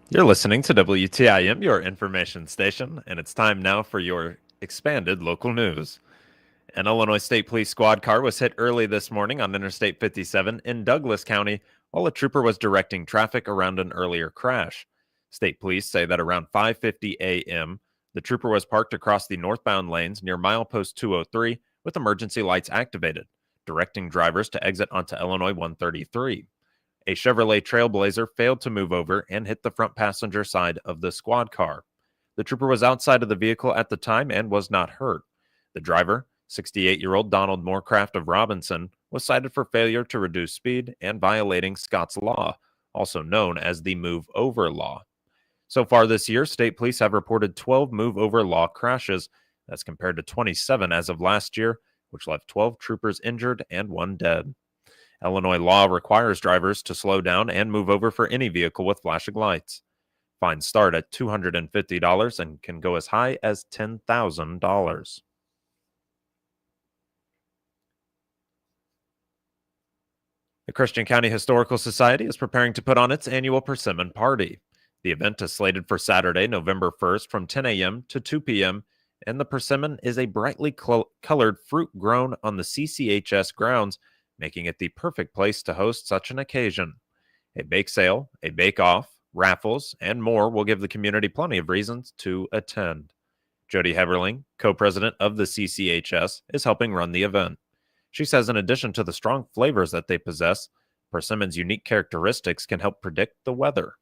You're listening to WTIM, your information station, and it's time now for your expanded local news. An Illinois State Police squad car was hit early this morning on Interstate 57 in Douglas County while a trooper was directing traffic around an earlier crash. State police say that around 5:50 a.m., the trooper was parked across the northbound lanes near milepost 203 with emergency lights activated, directing drivers to exit onto Illinois 133. A Chevrolet Trailblazer failed to move over and hit the front passenger side of the squad car. The trooper was outside of the vehicle at the time and was not hurt. The driver, 68-year-old Donald Moorcraft of Robinson, was cited for failure to reduce speed and violating Scott's Law, also known as the Move Over Law. So far this year, state police have reported 12 Move Over Law crashes. That's compared to 27 as of last year, which left 12 troopers injured and one dead. Illinois law requires drivers to slow down and move over for any vehicle with flashing lights. Fines start at $250 and can go as high as $10,000. The Christian County Historical Society is preparing to put on its annual Persimmon Party. The event is slated for Saturday, November 1st from 10 a.m. to 2 p.m., and the persimmon is a brightly colored fruit grown on the CCHS grounds, making it the perfect place to host such an occasion. A bake sale, a bake-off, raffles, and more will give the community plenty of reasons to attend. Jody Heberling, co-president of the CCHS, is helping run the event. She says in addition to the strong flavors that they possess, persimmon's unique characteristics can help predict the weather.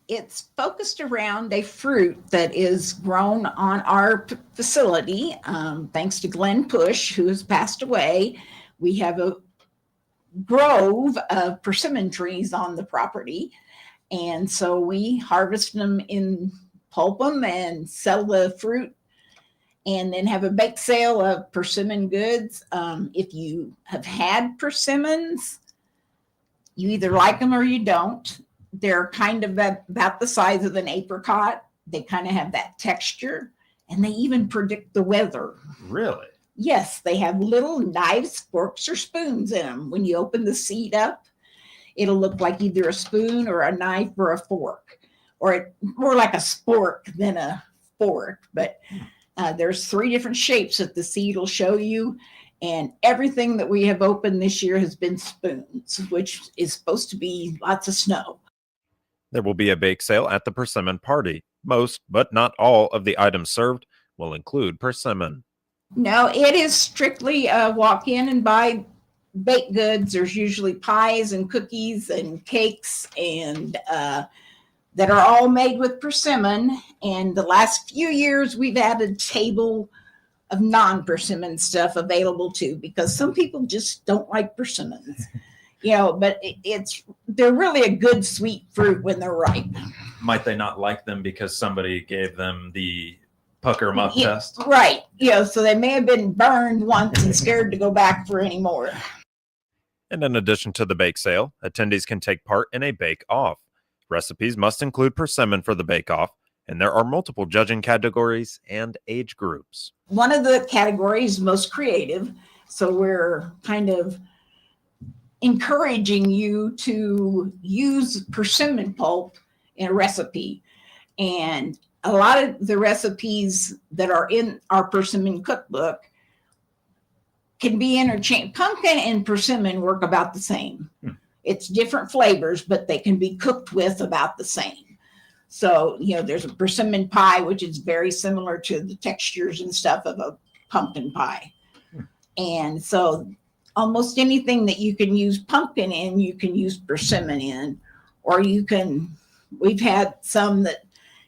It's focused around a fruit that is grown on our facility, thanks to Glenn Push, who has passed away. We have a grove of persimmon trees on the property, and so we harvest them in pulp them and sell the fruit, and then have a bake sale of persimmon goods. If you have had persimmons, you either like them or you don't. They're kind of about the size of an apricot. They kind of have that texture, and they even predict the weather. Really? Yes, they have little knives, forks, or spoons in them. When you open the seed up, it'll look like either a spoon or a knife or a fork, or more like a spork than a fork. But there's 3 different shapes that the seed will show you. And everything that we have opened this year has been spoons, which is supposed to be lots of snow. There will be a bake sale at the Persimmon Party. Most, but not all, of the items served will include persimmon. No, it is strictly walk in and buy baked goods. There's usually pies and cookies and cakes and that are all made with persimmon. And the last few years, we've added a table of non-persimmon stuff available too, because some people just don't like persimmons. But they're really a good sweet fruit when they're ripe. Might they not like them because somebody gave them the pucker 'em up test? Right. So they may have been burned once and scared to go back for any more. And in addition to the bake sale, attendees can take part in a bake-off. Recipes must include persimmon for the bake-off, and there are multiple judging categories and age groups. One of the categories most creative, so we're kind of encouraging you to use persimmon pulp in a recipe. And a lot of the recipes that are in our persimmon cookbook can be interchanged. Pumpkin and persimmon work about the same. It's different flavors, but they can be cooked with about the same. So, there's a persimmon pie, which is very similar to the textures and stuff of a pumpkin pie. And so almost anything that you can use pumpkin in, you can use persimmon in, or we've had some that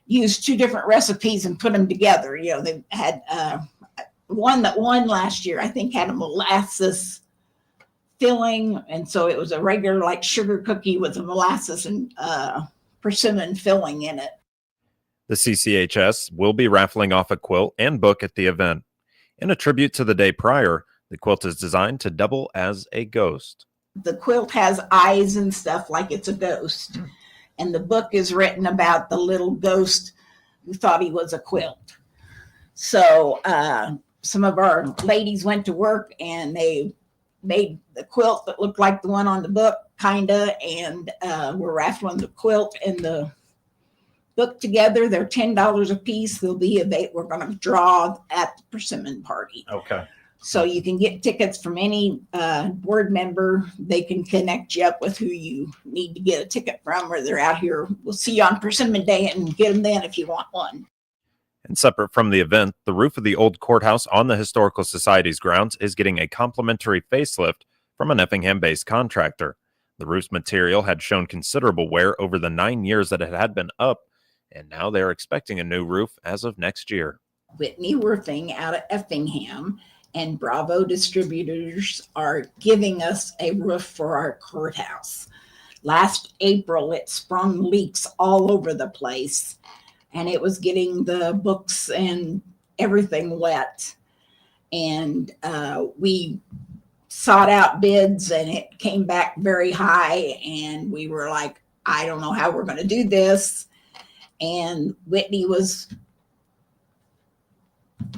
use 2 different recipes and put them together. They've had one that won last year, I think, had a molasses filling. And so it was a regular like sugar cookie with a molasses and persimmon filling in it. The CCHS will be raffling off a quilt and book at the event. In a tribute to the day prior, the quilt is designed to double as a ghost. The quilt has eyes and stuff like it's a ghost. And the book is written about the little ghost who thought he was a quilt. So some of our ladies went to work and they made the quilt that looked like the one on the book, kinda, and we're raffling the quilt and the book together. They're $10 a piece. We're going to draw at the persimmon party. Okay. So you can get tickets from any board member. They can connect you up with who you need to get a ticket from, or they're out here. We'll see you on Persimmon Day and get them then if you want one. And separate from the event, the roof of the old courthouse on the Historical Society's grounds is getting a complimentary facelift from an Effingham-based contractor. The roof's material had shown considerable wear over the 9 years that it had been up, and now they're expecting a new roof as of next year. Whitney Worthing out of Effingham and Bravo Distributors are giving us a roof for our courthouse. Last April, it sprung leaks all over the place, and it was getting the books and everything wet. And we sought out bids, and it came back very high, and we were like, I don't know how we're going to do this. And Whitney was,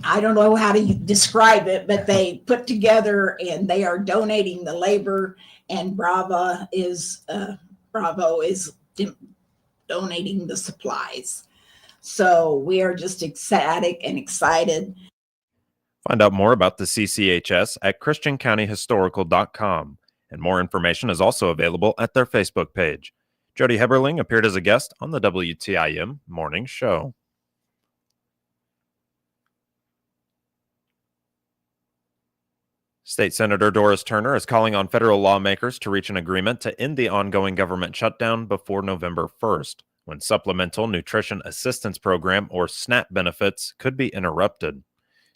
I don't know how to describe it, but they put together and they are donating the labor, and Bravo is donating the supplies. So we are just ecstatic and excited. Find out more about the CCHS at christiancountyhistorical.com, and more information is also available at their Facebook page. Jody Heberling appeared as a guest on the WTIM Morning Show. State Senator Doris Turner is calling on federal lawmakers to reach an agreement to end the ongoing government shutdown before November 1st, when Supplemental Nutrition Assistance Program, or SNAP, benefits could be interrupted.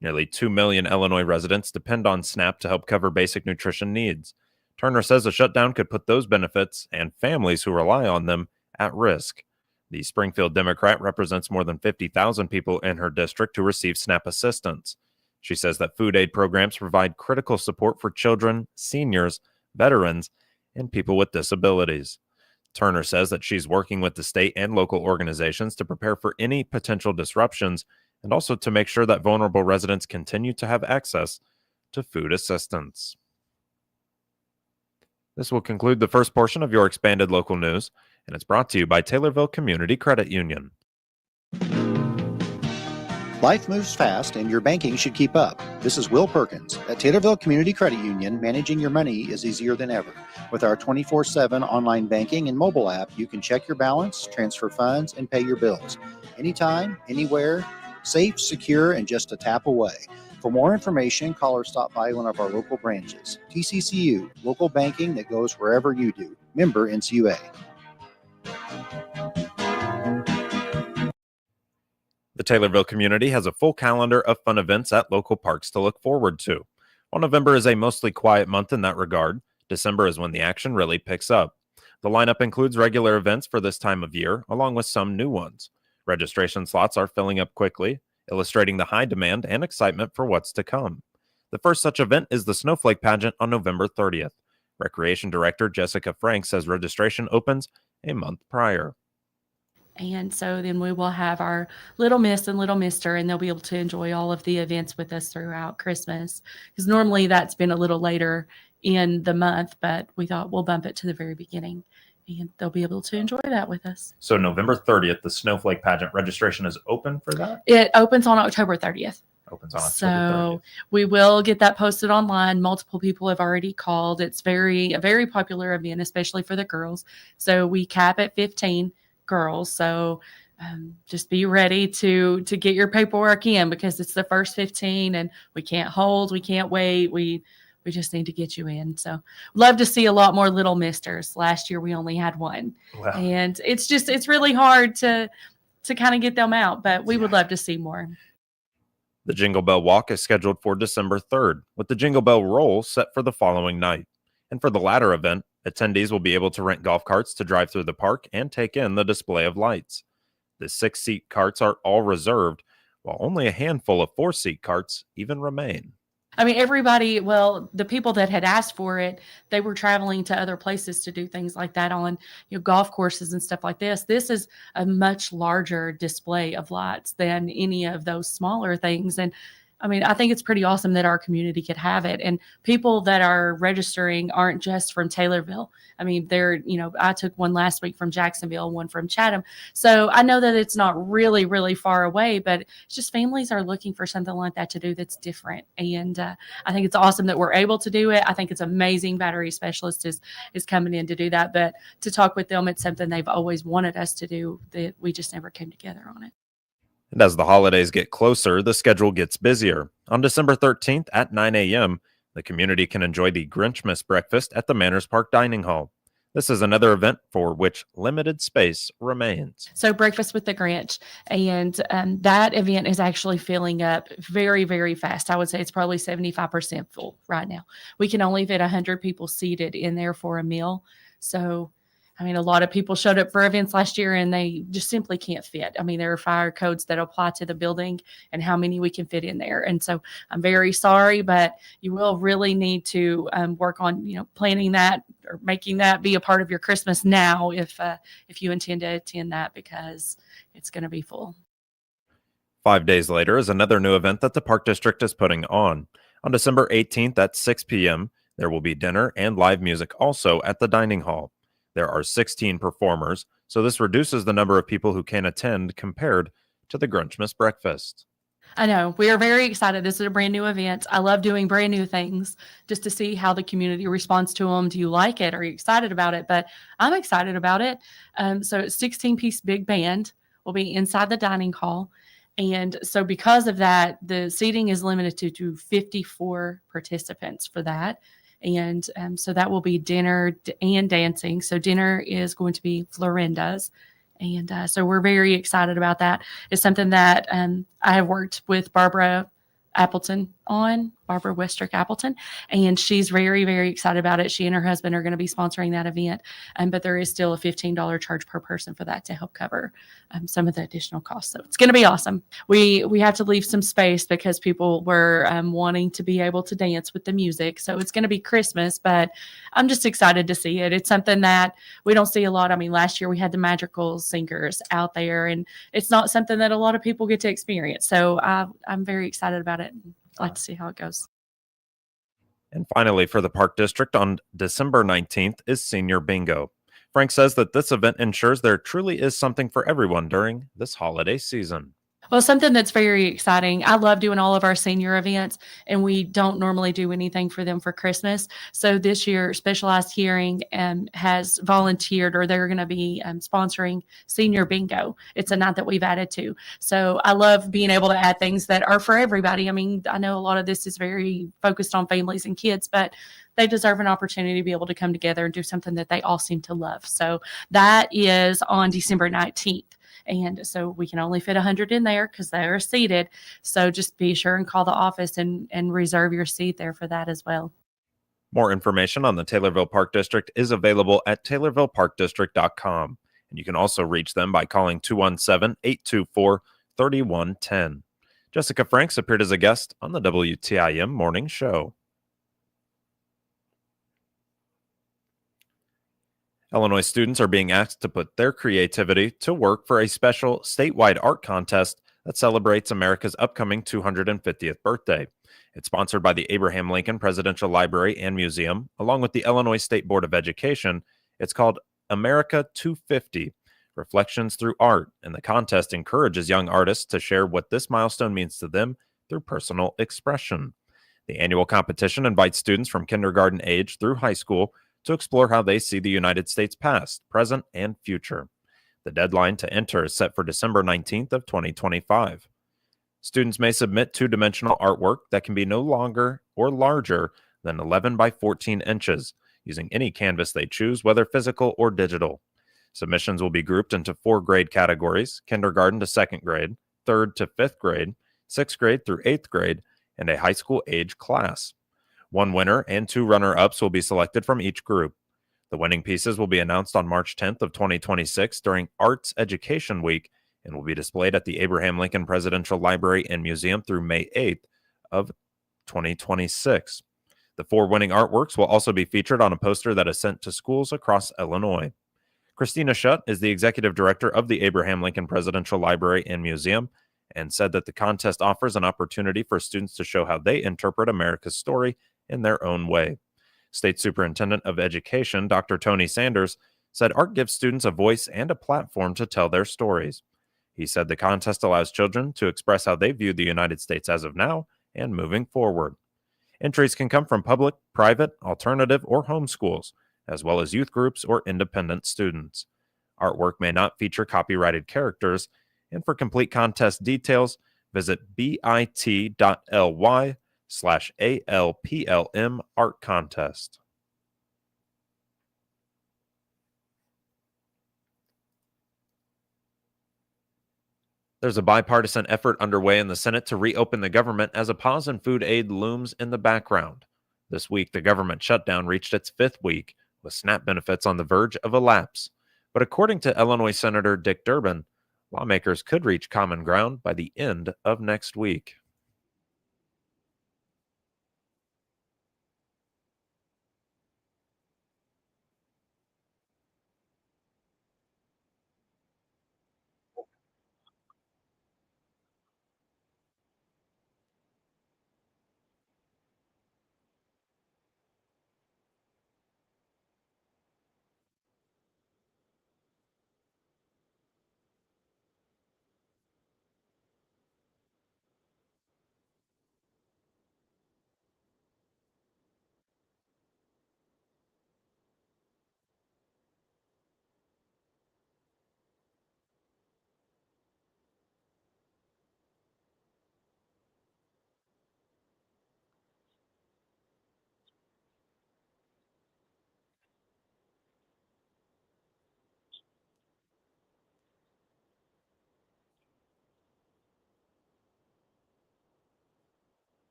Nearly 2 million Illinois residents depend on SNAP to help cover basic nutrition needs. Turner says a shutdown could put those benefits and families who rely on them at risk. The Springfield Democrat represents more than 50,000 people in her district who receive SNAP assistance. She says that food aid programs provide critical support for children, seniors, veterans, and people with disabilities. Turner says that she's working with the state and local organizations to prepare for any potential disruptions, and also to make sure that vulnerable residents continue to have access to food assistance. This will conclude the first portion of your expanded local news, and it's brought to you by Taylorville Community Credit Union. Life moves fast and your banking should keep up. This is Will Perkins. At Taylorville Community Credit Union, managing your money is easier than ever. With our 24/7 online banking and mobile app, you can check your balance, transfer funds, and pay your bills. Anytime, anywhere, safe, secure, and just a tap away. For more information, call or stop by one of our local branches. TCCU, local banking that goes wherever you do. Member NCUA. The Taylorville community has a full calendar of fun events at local parks to look forward to. While November is a mostly quiet month in that regard, December is when the action really picks up. The lineup includes regular events for this time of year, along with some new ones. Registration slots are filling up quickly, illustrating the high demand and excitement for what's to come. The first such event is the Snowflake Pageant on November 30th. Recreation Director Jessica Frank says registration opens a month prior. And so then we will have our Little Miss and Little Mister, and they'll be able to enjoy all of the events with us throughout Christmas. Because normally that's been a little later in the month, but we thought we'll bump it to the very beginning, and they'll be able to enjoy that with us. So November 30th, the Snowflake Pageant registration is open for that? It opens on October 30th. Opens on October 30th. So we will get that posted online. Multiple people have already called. It's a very popular event, especially for the girls. So we cap at 15 girls. So just be ready to get your paperwork in, because it's the first 15 and we can't hold, we can't wait. We just need to get you in. So love to see a lot more Little Misters. Last year we only had one. Wow. And it's really hard to kind of get them out, but we would love to see more. The Jingle Bell Walk is scheduled for December 3rd, with the Jingle Bell Roll set for the following night. And for the latter event, attendees will be able to rent golf carts to drive through the park and take in the display of lights. The 6-seat carts are all reserved, while only a handful of 4-seat carts even remain. I mean, everybody, well, the people that had asked for it, they were traveling to other places to do things like that on, golf courses and stuff like this. This is a much larger display of lights than any of those smaller things. And I mean, I think it's pretty awesome that our community could have it. And people that are registering aren't just from Taylorville. I mean, I took one last week from Jacksonville, one from Chatham. So I know that it's not really, really far away, but it's just families are looking for something like that to do that's different. And I think it's awesome that we're able to do it. I think it's amazing. Battery Specialist is coming in to do that. But to talk with them, it's something they've always wanted us to do that we just never came together on it. And as the holidays get closer, the schedule gets busier. On December 13th at 9 a.m., the community can enjoy the Grinchmas breakfast at the Manners Park Dining Hall. This is another event for which limited space remains. So Breakfast with the Grinch, and that event is actually filling up very, very fast. I would say it's probably 75% full right now. We can only fit 100 people seated in there for a meal. So I mean, a lot of people showed up for events last year and they just simply can't fit. I mean, there are fire codes that apply to the building and how many we can fit in there. And so I'm very sorry, but you will really need to work on, planning that or making that be a part of your Christmas now if you intend to attend that, because it's going to be full. 5 days later is another new event that the Park District is putting on. On December 18th at 6 p.m., there will be dinner and live music also at the dining hall. There are 16 performers, so this reduces the number of people who can attend compared to the Grinchmas breakfast. I know. We are very excited. This is a brand new event. I love doing brand new things just to see how the community responds to them. Do you like it? Are you excited about it? But I'm excited about it. So 16-piece big band will be inside the dining hall. And so because of that, the seating is limited to 54 participants for that. And so that will be dinner and dancing. So dinner is going to be Florinda's. And so we're very excited about that. It's something that I have worked with Barbara Westrick Appleton, and she's very, very excited about it. She and her husband are going to be sponsoring that event, but there is still a $15 charge per person for that to help cover some of the additional costs. So it's going to be awesome. We have to leave some space because people were wanting to be able to dance with the music. So it's going to be Christmas, but I'm just excited to see it. It's something that we don't see a lot. I mean, last year we had the magical singers out there, and it's not something that a lot of people get to experience. So I'm very excited about it. I'd like to see how it goes. And finally, for the Park District on December 19th is Senior Bingo. Frank says that this event ensures there truly is something for everyone during this holiday season. Well, something that's very exciting. I love doing all of our senior events, and we don't normally do anything for them for Christmas. So this year, Specialized Hearing has volunteered, or they're going to be sponsoring Senior Bingo. It's a night that we've added to. So I love being able to add things that are for everybody. I mean, I know a lot of this is very focused on families and kids, but they deserve an opportunity to be able to come together and do something that they all seem to love. So that is on December 19th. And so we can only fit 100 in there because they are seated. So just be sure and call the office and reserve your seat there for that as well. More information on the Taylorville Park District is available at taylorvilleparkdistrict.com. And you can also reach them by calling 217-824-3110. Jessica Franks appeared as a guest on the WTIM Morning Show. Illinois students are being asked to put their creativity to work for a special statewide art contest that celebrates America's upcoming 250th birthday. It's sponsored by the Abraham Lincoln Presidential Library and Museum, along with the Illinois State Board of Education. It's called America 250, Reflections Through Art, and the contest encourages young artists to share what this milestone means to them through personal expression. The annual competition invites students from kindergarten age through high school to explore how they see the United States past, present, and future. The deadline to enter is set for December 19th of 2025. Students may submit two-dimensional artwork that can be no longer or larger than 11 by 14 inches, using any canvas they choose, whether physical or digital. Submissions will be grouped into 4 grade categories: kindergarten to 2nd grade, 3rd to 5th grade, 6th grade through 8th grade, and a high school age class. 1 winner and 2 runner-ups will be selected from each group. The winning pieces will be announced on March 10th of 2026 during Arts Education Week and will be displayed at the Abraham Lincoln Presidential Library and Museum through May 8th of 2026. The 4 winning artworks will also be featured on a poster that is sent to schools across Illinois. Christina Schutt is the executive director of the Abraham Lincoln Presidential Library and Museum, and said that the contest offers an opportunity for students to show how they interpret America's story in their own way. State Superintendent of Education, Dr. Tony Sanders, said art gives students a voice and a platform to tell their stories. He said the contest allows children to express how they view the United States as of now and moving forward. Entries can come from public, private, alternative, or home schools, as well as youth groups or independent students. Artwork may not feature copyrighted characters, and for complete contest details, visit bit.ly/ALPLM Art Contest. There's a bipartisan effort underway in the Senate to reopen the government as a pause in food aid looms in the background. This week, the government shutdown reached its fifth week, with SNAP benefits on the verge of a lapse. But according to Illinois Senator Dick Durbin, lawmakers could reach common ground by the end of next week.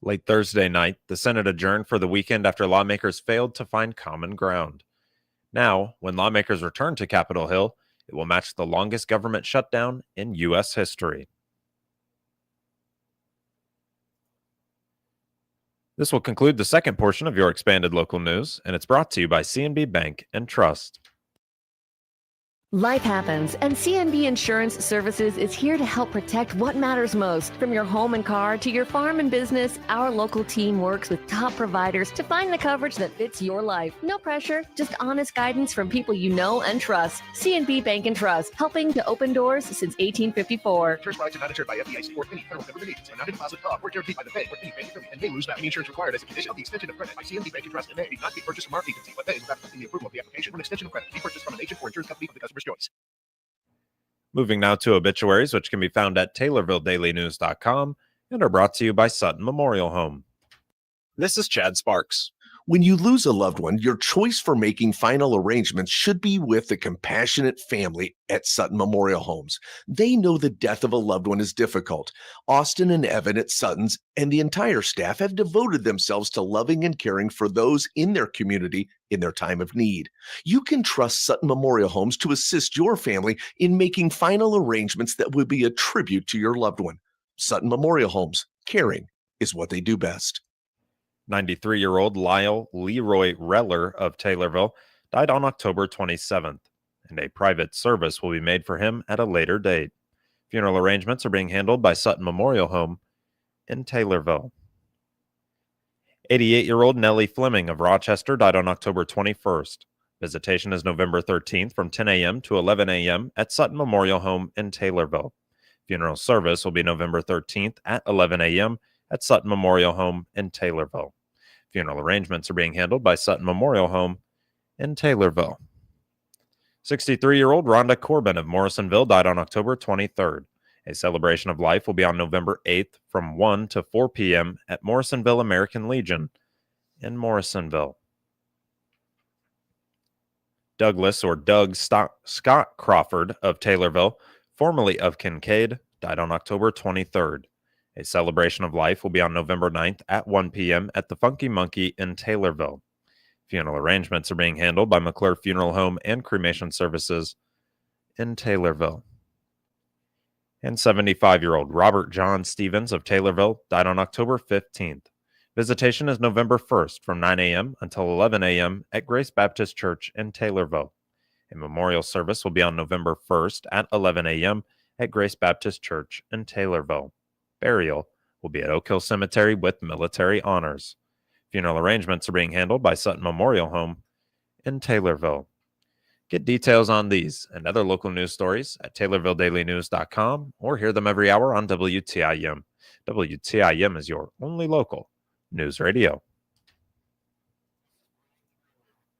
Late Thursday night, the Senate adjourned for the weekend after lawmakers failed to find common ground. Now, when lawmakers return to Capitol Hill, it will match the longest government shutdown in U.S. history. This will conclude the second portion of your expanded local news, and it's brought to you by C&B Bank and Trust. Life happens, and CNB Insurance Services is here to help protect what matters most. From your home and car to your farm and business, our local team works with top providers to find the coverage that fits your life. No pressure, just honest guidance from people you know and trust. CNB Bank and Trust, helping to open doors since 1854. Insurance products are not insured by FDIC or any federal government agency, are not a deposit of or guaranteed by the Fed or any bank and may lose value. Any insurance required as a condition of the extension of credit by CNB Bank and Trust and may not be purchased from our agency, but may, without the approval of the application, an extension of credit be purchased from an agent or insurance company of the customer's choice. Moving now to obituaries, which can be found at TaylorvilleDailyNews.com and are brought to you by Sutton Memorial Home. This is Chad Sparks. When you lose a loved one, your choice for making final arrangements should be with the compassionate family at Sutton Memorial Homes. They know the death of a loved one is difficult. Austin and Evan at Sutton's and the entire staff have devoted themselves to loving and caring for those in their community in their time of need. You can trust Sutton Memorial Homes to assist your family in making final arrangements that will be a tribute to your loved one. Sutton Memorial Homes, caring is what they do best. 93-year-old Lyle Leroy Reller of Taylorville died on October 27th, and a private service will be made for him at a later date. Funeral arrangements are being handled by Sutton Memorial Home in Taylorville. 88-year-old Nellie Fleming of Rochester died on October 21st. Visitation is November 13th from 10 a.m. to 11 a.m. at Sutton Memorial Home in Taylorville. Funeral service will be November 13th at 11 a.m. at Sutton Memorial Home in Taylorville. Funeral arrangements are being handled by Sutton Memorial Home in Taylorville. 63-year-old Rhonda Corbin of Morrisonville died on October 23rd. A celebration of life will be on November 8th from 1 to 4 p.m. at Morrisonville American Legion in Morrisonville. Douglas or Doug Scott Crawford of Taylorville, formerly of Kincaid, died on October 23rd. A celebration of life will be on November 9th at 1 p.m. at the Funky Monkey in Taylorville. Funeral arrangements are being handled by McClure Funeral Home and Cremation Services in Taylorville. And 75-year-old Robert John Stevens of Taylorville died on October 15th. Visitation is November 1st from 9 a.m. until 11 a.m. at Grace Baptist Church in Taylorville. A memorial service will be on November 1st at 11 a.m. at Grace Baptist Church in Taylorville. Burial will be at Oak Hill Cemetery with military honors. Funeral arrangements are being handled by Sutton Memorial Home in Taylorville. Get details on these and other local news stories at TaylorvilleDailyNews.com or hear them every hour on WTIM. WTIM is your only local news radio.